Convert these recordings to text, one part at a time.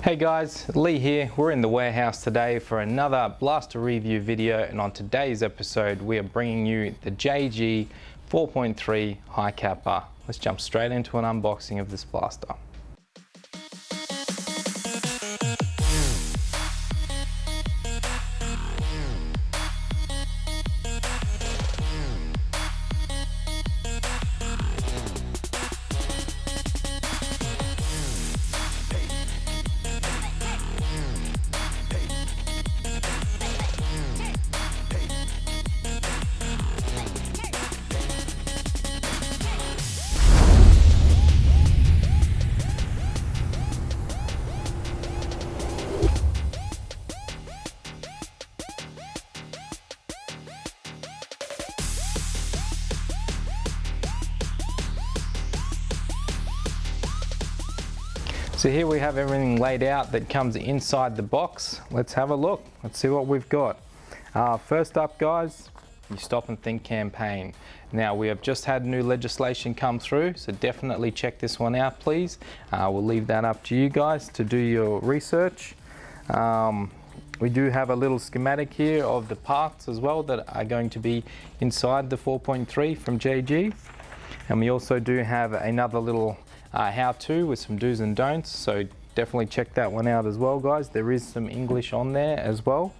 Hey guys, Lee here. We're in the warehouse today for another blaster review video, and on today's episode we are bringing you the JG 4.3 Hi-Capa. Let's jump straight into an unboxing of this blaster. So here we have everything laid out that comes inside the box. Let's have a look. Let's see what we've got. First up guys, you stop and think campaign. Now we have just had new legislation come through, so definitely check this one out please. We'll leave that up to you guys to do your research. We do have a little schematic here of the parts as well that are going to be inside the 4.3 from JG. And we also do have another little how-to with some do's and don'ts, so definitely check that one out as well guys. There is some English on there as well.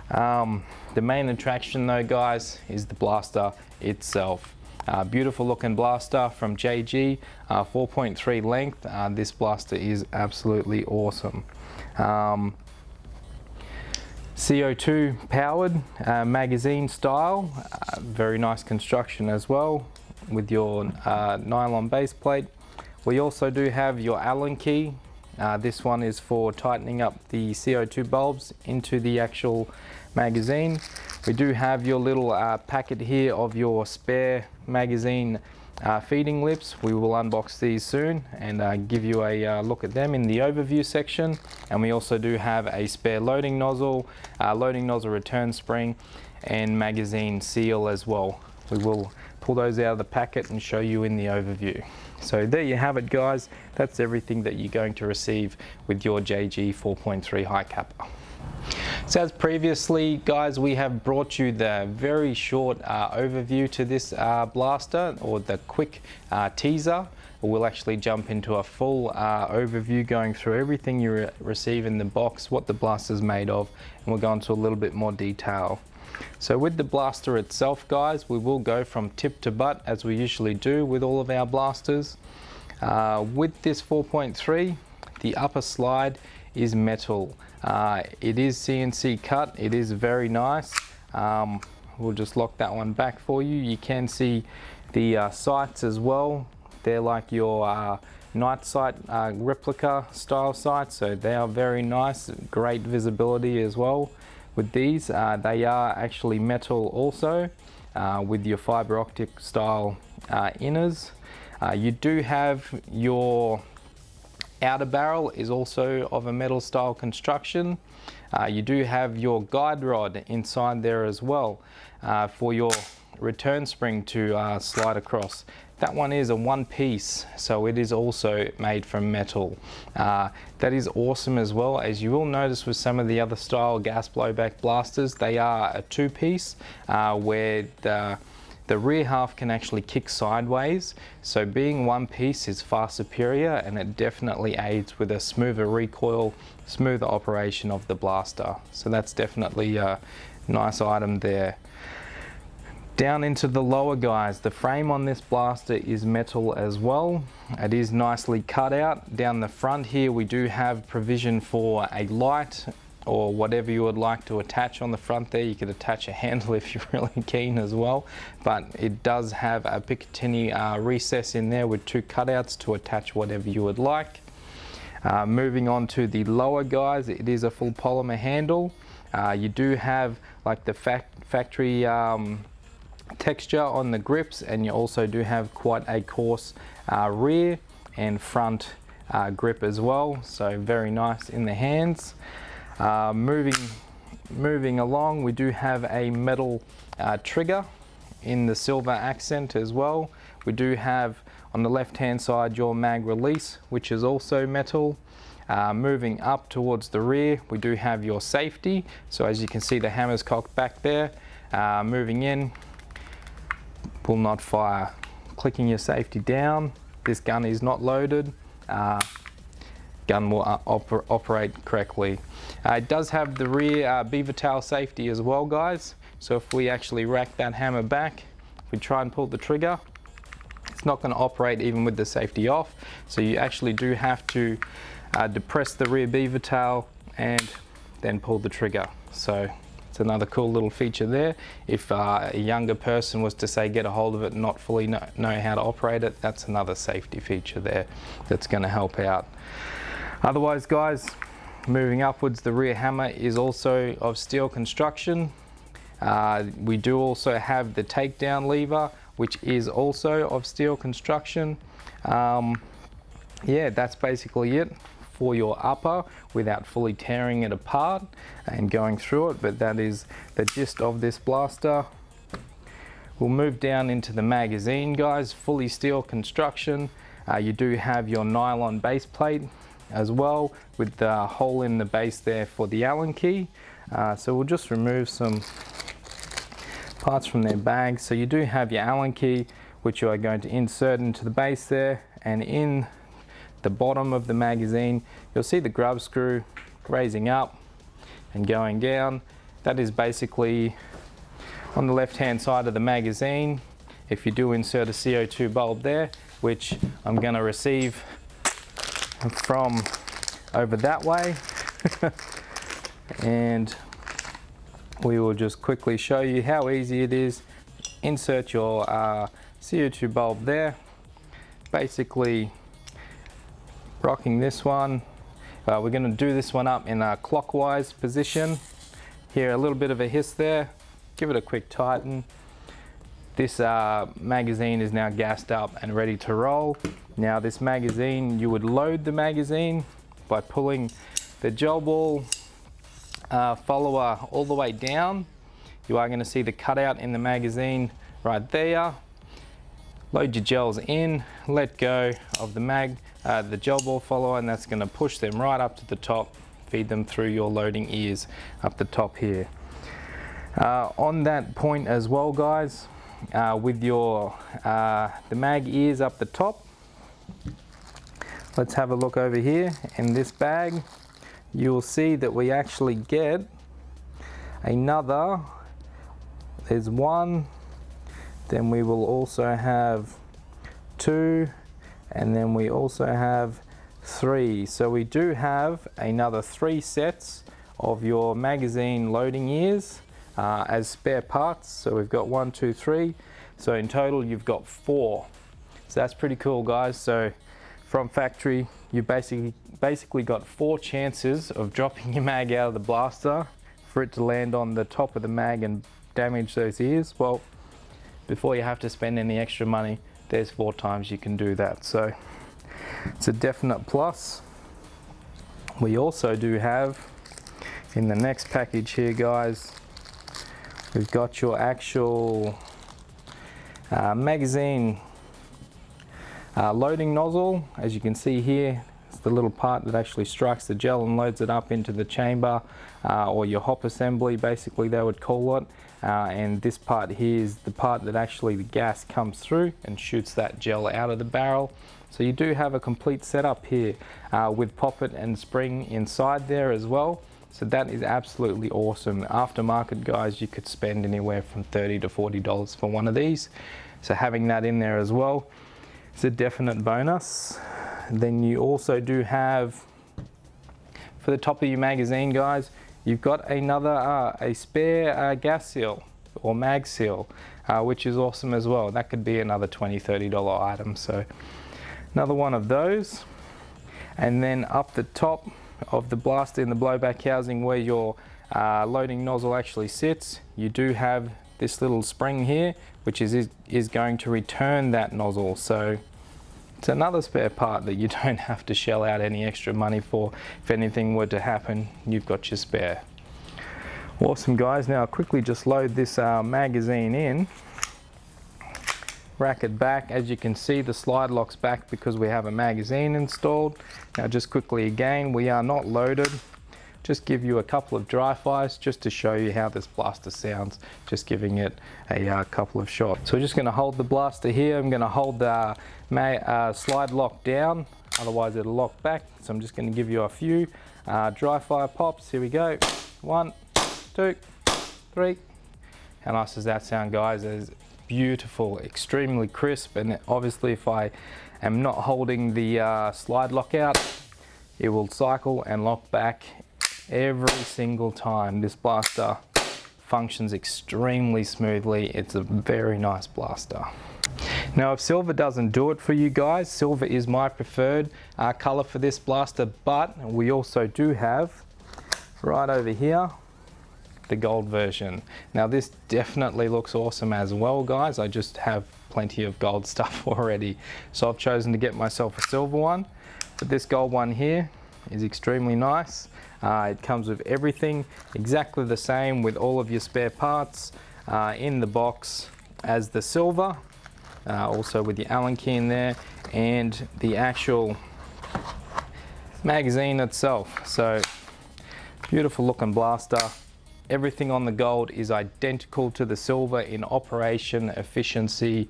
The main attraction though guys is the blaster itself. Beautiful looking blaster from JG, 4.3 length. This blaster is absolutely awesome. CO2 powered, magazine style, very nice construction as well with your nylon base plate. We also do have your Allen key. This one is for tightening up the CO2 bulbs into the actual magazine. We do have your little packet here of your spare magazine feeding lips. We will unbox these soon and give you a look at them in the overview section. And we also do have a spare loading nozzle return spring, and magazine seal as well. We will pull those out of the packet and show you in the overview. So there you have it guys, that's everything that you're going to receive with your JG 4.3 Hi-Capa. So as previously guys, we have brought you the very short overview to this blaster, or the quick teaser. We'll actually jump into a full overview going through everything you receive in the box, what the blaster is made of, and we'll go into a little bit more detail. So with the blaster itself guys, we will go from tip to butt as we usually do with all of our blasters. With this 4.3, the upper slide is metal. It is CNC cut, it is very nice. We'll just lock that one back for you. You can see the sights as well. They're like your night sight replica style sights, so they are very nice, great visibility as well. With these, they are actually metal also, with your fiber optic style inners. You do have your outer barrel is also of a metal style construction. You do have your guide rod inside there as well for your return spring to slide across. That one is a one piece, so it is also made from metal. That is awesome as well. As you will notice with some of the other style gas blowback blasters, they are a two piece where the rear half can actually kick sideways. So being one piece is far superior, and it definitely aids with a smoother recoil, smoother operation of the blaster. So that's definitely a nice item there. Down into the lower guys, the frame on this blaster is metal as well. It is nicely cut out. Down the front here we do have provision for a light or whatever you would like to attach on the front there. You could attach a handle if you're really keen as well, but it does have a Picatinny recess in there with two cutouts to attach whatever you would like. Moving on to the lower guys, it is a full polymer handle. You do have like the factory texture on the grips, and you also do have quite a coarse rear and front grip as well, so very nice in the hands. Moving along, we do have a metal trigger in the silver accent as well. We do have on the left hand side your mag release, which is also metal. Moving up towards the rear, we do have your safety. So as you can see, the hammer's cocked back there. Moving in, will not fire. Clicking your safety down, this gun is not loaded. Gun will operate correctly. It does have the rear beaver tail safety as well, guys. So if we actually rack that hammer back, if we try and pull the trigger, it's not going to operate even with the safety off. So you actually do have to depress the rear beaver tail and then pull the trigger. So it's another cool little feature there. If a younger person was to say get a hold of it and not fully know how to operate it, that's another safety feature there that's going to help out. Otherwise, guys, moving upwards, the rear hammer is also of steel construction. We do also have the takedown lever, which is also of steel construction. Yeah, that's basically it for your upper without fully tearing it apart and going through it, but that is the gist of this blaster. We'll move down into the magazine, guys. Fully steel construction. You do have your nylon base plate as well, with the hole in the base there for the Allen key. So we'll just remove some parts from their bag. So you do have your Allen key, which you are going to insert into the base there, and in the bottom of the magazine you'll see the grub screw raising up and going down. That is basically on the left hand side of the magazine. If you do insert a CO2 bulb there, which I'm going to receive from over that way and we will just quickly show you how easy it is. Insert your CO2 bulb there, basically rocking this one. We're going to do this one up in a clockwise position. Hear a little bit of a hiss there, give it a quick tighten. This magazine is now gassed up and ready to roll. Now this magazine, you would load the magazine by pulling the gel ball follower all the way down. You are going to see the cutout in the magazine right there. Load your gels in, let go of the gel ball follower, and that's going to push them right up to the top, feed them through your loading ears up the top here. On that point as well, guys, with your the mag ears up the top, let's have a look over here in this bag. You'll see that we actually get another, there's one, then we will also have two, and then we also have three. So we do have another 3 sets of your magazine loading ears as spare parts. So we've got 1, 2, 3. So in total you've got 4. So that's pretty cool, guys. So from factory, you basically got 4 chances of dropping your mag out of the blaster for it to land on the top of the mag and damage those ears. Well, before you have to spend any extra money, there's 4 times you can do that. So it's a definite plus. We also do have in the next package here, guys, we've got your actual magazine loading nozzle. As you can see here, it's the little part that actually strikes the gel and loads it up into the chamber, or your hop assembly, basically they would call it. And this part here is the part that actually the gas comes through and shoots that gel out of the barrel. So you do have a complete setup here with poppet and spring inside there as well. So that is absolutely awesome. Aftermarket, guys, you could spend anywhere from $30 to $40 for one of these. So having that in there as well is a definite bonus. Then you also do have, for the top of your magazine, guys, you've got another a spare gas seal or mag seal, which is awesome as well. That could be another $20, $30 item. So another one of those. And then up the top of the blaster in the blowback housing where your loading nozzle actually sits, you do have this little spring here, which is going to return that nozzle. So it's another spare part that you don't have to shell out any extra money for. If anything were to happen, you've got your spare. Awesome, guys. Now I'll quickly just load this magazine in. rack it back. As you can see, the slide locks back because we have a magazine installed. Now just quickly again, we are not loaded. Just give you a couple of dry fires just to show you how this blaster sounds, just giving it a couple of shots. So we're just going to hold the blaster here. I'm going to hold the slide lock down, otherwise it'll lock back. So I'm just going to give you a few dry fire pops. Here we go. 1, 2, 3. How nice does that sound, guys? It's beautiful, extremely crisp, and obviously if I am not holding the slide lock out, it will cycle and lock back every single time. This blaster functions extremely smoothly. It's a very nice blaster. Now if silver doesn't do it for you guys, silver is my preferred color for this blaster, but we also do have right over here the gold version. Now this definitely looks awesome as well, guys. I just have plenty of gold stuff already, so I've chosen to get myself a silver one, but this gold one here is extremely nice. It comes with everything exactly the same, with all of your spare parts in the box as the silver, also with the Allen key in there and the actual magazine itself. So beautiful looking blaster. Everything on the gold is identical to the silver in operation, efficiency,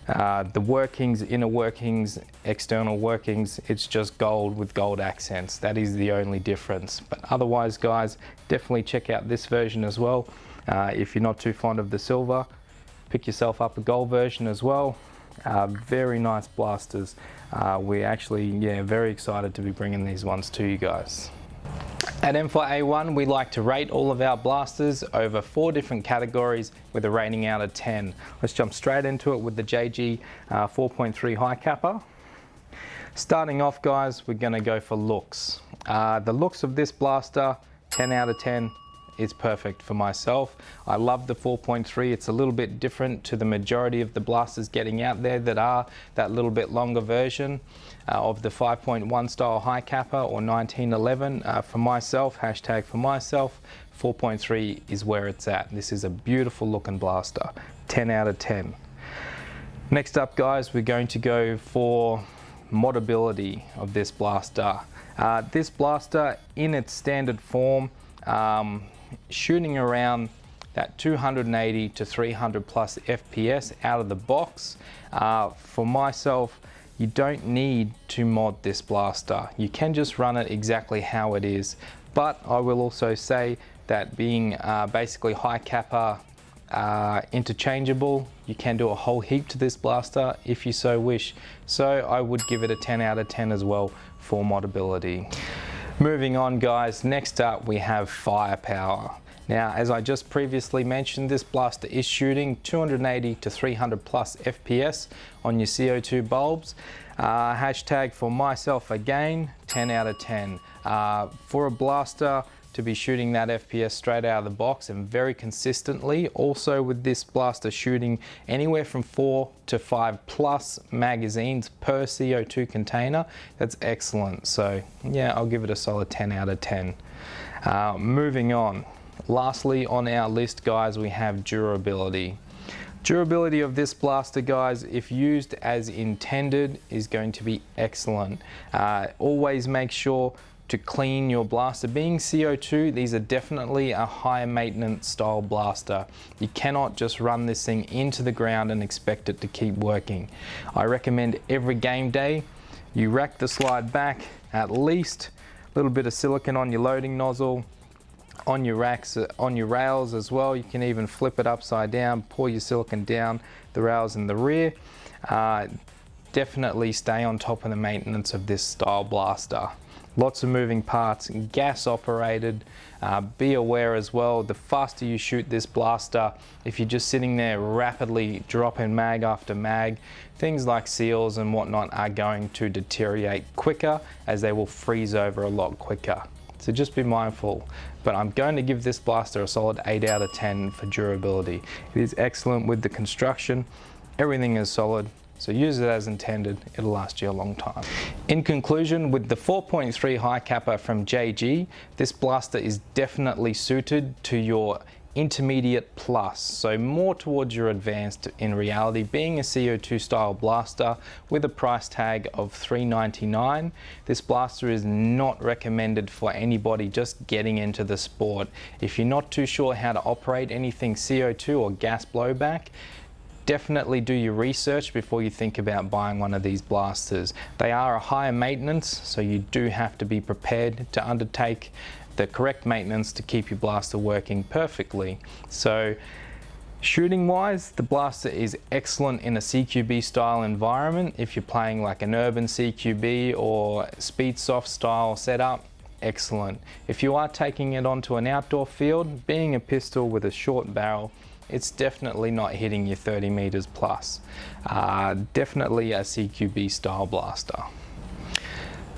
the workings, inner workings, external workings. It's just gold with gold accents. That is the only difference. But otherwise, guys, definitely check out this version as well. If you're not too fond of the silver, pick yourself up a gold version as well. Very nice blasters. We're actually, very excited to be bringing these ones to you guys. At M4A1, we like to rate all of our blasters over 4 different categories with a rating out of 10. Let's jump straight into it with the JG 4.3 Hi-Capa. Starting off, guys, we're going to go for looks. The looks of this blaster, 10 out of 10. Is perfect for myself. I love the 4.3. It's a little bit different to the majority of the blasters getting out there that are that little bit longer version of the 5.1 style Hi-Capa or 1911. For myself, hashtag for myself, 4.3 is where it's at. This is a beautiful looking blaster, 10 out of 10. Next up, guys, we're going to go for modability of this blaster. This blaster in its standard form, shooting around that 280 to 300 plus FPS out of the box. For myself, you don't need to mod this blaster. You can just run it exactly how it is. But I will also say that being basically Hi-Capa interchangeable, you can do a whole heap to this blaster if you so wish. So I would give it a 10 out of 10 as well for modability. Moving on, guys, next up we have firepower. Now, as I just previously mentioned, this blaster is shooting 280 to 300 plus FPS on your CO2 bulbs. Hashtag for myself again, 10 out of 10. For a blaster to be shooting that FPS straight out of the box and very consistently, also with this blaster shooting anywhere from 4 to 5 plus magazines per CO2 container, that's excellent. So yeah, I'll give it a solid 10 out of 10. Moving on. Lastly on our list, guys, we have durability. Durability of this blaster, guys, if used as intended, is going to be excellent. Always make sure to clean your blaster. Being CO2, these are definitely a high maintenance style blaster. You cannot just run this thing into the ground and expect it to keep working. I recommend every game day, you rack the slide back, at least a little bit of silicone on your loading nozzle, on your racks, on your rails as well. You can even flip it upside down, pour your silicone down the rails in the rear. Definitely stay on top of the maintenance of this style blaster. Lots of moving parts, gas operated. Be aware as well, the faster you shoot this blaster, if you're just sitting there rapidly dropping mag after mag, things like seals and whatnot are going to deteriorate quicker as they will freeze over a lot quicker. So just be mindful. But I'm going to give this blaster a solid 8 out of 10 for durability. It is excellent with the construction. Everything is solid. So use it as intended, it'll last you a long time. In conclusion, with the 4.3 Hi-Capa from JG, this blaster is definitely suited to your intermediate plus, so more towards your advanced in reality, being a CO2 style blaster with a price tag of $399. This blaster is not recommended for anybody just getting into the sport. If you're not too sure how to operate anything CO2 or gas blowback, definitely do your research before you think about buying one of these blasters. They are a higher maintenance, so you do have to be prepared to undertake the correct maintenance to keep your blaster working perfectly. So shooting wise, the blaster is excellent in a CQB style environment. If you're playing like an urban CQB or speed soft style setup, excellent. If you are taking it onto an outdoor field, being a pistol with a short barrel, it's definitely not hitting your 30 meters plus. Definitely a CQB style blaster.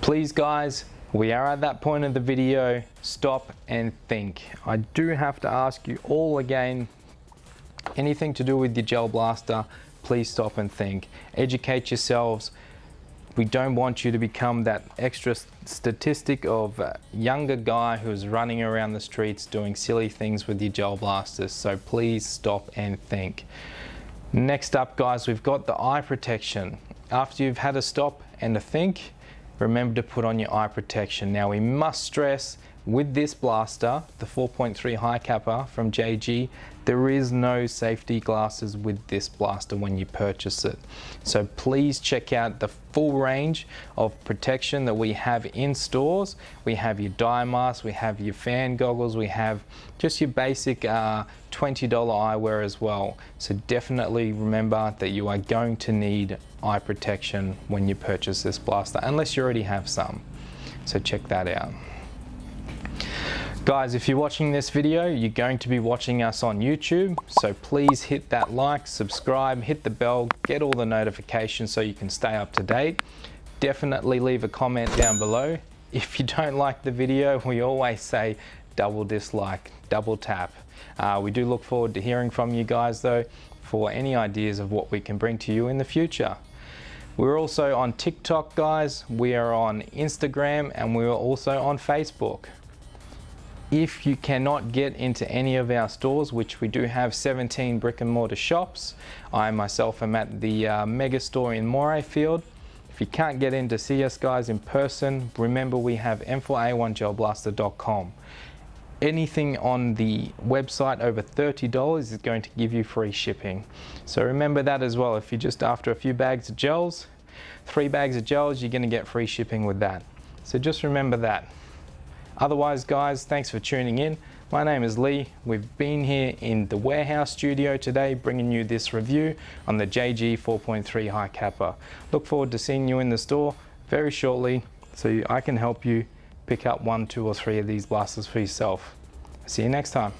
Please guys, we are at that point of the video, stop and think. I do have to ask you all again, anything to do with your gel blaster, please stop and think. Educate yourselves. We don't want you to become that extra statistic of a younger guy who's running around the streets doing silly things with your gel blasters. So please stop and think. Next up guys, we've got the eye protection. After you've had a stop and a think, remember to put on your eye protection. Now we must stress with this blaster, the 4.3 Hi-Capa from JG, there is no safety glasses with this blaster when you purchase it. So please check out the full range of protection that we have in stores. We have your dye mask, we have your fan goggles, we have just your basic $20 eyewear as well. So definitely remember that you are going to need eye protection when you purchase this blaster, unless you already have some. So check that out. Guys, if you're watching this video, you're going to be watching us on YouTube, so please hit that like, subscribe, hit the bell, get all the notifications so you can stay up to date. Definitely leave a comment down below. If you don't like the video, we always say double dislike, double tap. We do look forward to hearing from you guys though, for any ideas of what we can bring to you in the future. We're also on TikTok guys, we are on Instagram, and we're also on Facebook. If you cannot get into any of our stores, which we do have 17 brick and mortar shops, I myself am at the mega store in Morayfield. If you can't get in to see us guys in person, remember we have M4A1gelblaster.com. Anything on the website over $30 is going to give you free shipping. So remember that as well. If you're just after a few bags of gels, 3 bags of gels, you're going to get free shipping with that. So just remember that. Otherwise guys, thanks for tuning in. My name is Lee. We've been here in the warehouse studio today bringing you this review on the JG 4.3 Hi-Capa. Look forward to seeing you in the store very shortly so I can help you pick up 1, 2 or 3 of these blasters for yourself. See you next time.